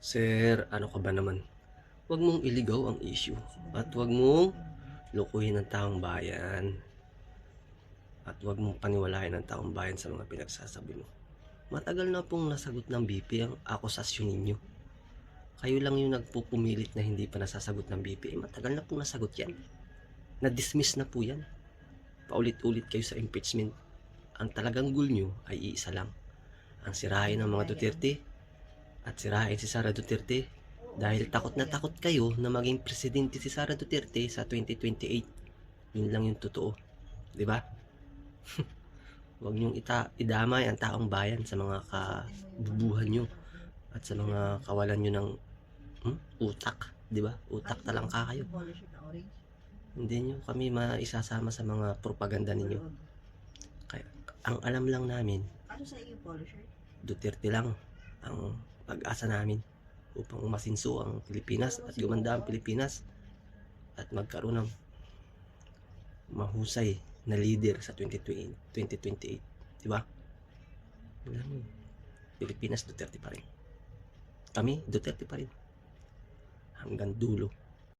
Sir, ano ka ba naman? Huwag mong iligaw ang issue at huwag mong lukuhin ang taong bayan at huwag mong paniwalain ang taong bayan sa mga pinagsasabi mo. Matagal na pong nasagot ng BP ang akusasyon ninyo. Kayo lang yung nagpupumilit na hindi pa nasasagot ng BP. Matagal na pong nasagot yan. Na-dismiss na po yan. Paulit-ulit kayo sa impeachment. Ang talagang goal nyo ay iisa lang. Ang sirain ng mga Duterte at sirain si Sara Duterte dahil takot na takot kayo na maging presidente si Sara Duterte sa 2028. Yun lang yung totoo. Di ba? Huwag niyong idamay ang taong bayan sa mga kabubuhan nyo at sa mga kawalan nyo ng utak. Di ba? Utak talangka kayo. Hindi nyo kami maisasama sa mga propaganda ninyo. Kaya, ang alam lang namin, Ano sa iyo, polisher? Duterte lang ang pag-asa namin upang umasinso ang Pilipinas at gumanda ang Pilipinas at magkaroon ng mahusay na leader sa 2028. Di ba? Pilipinas, Duterte pa rin. Kami, Duterte pa rin. Hanggang dulo.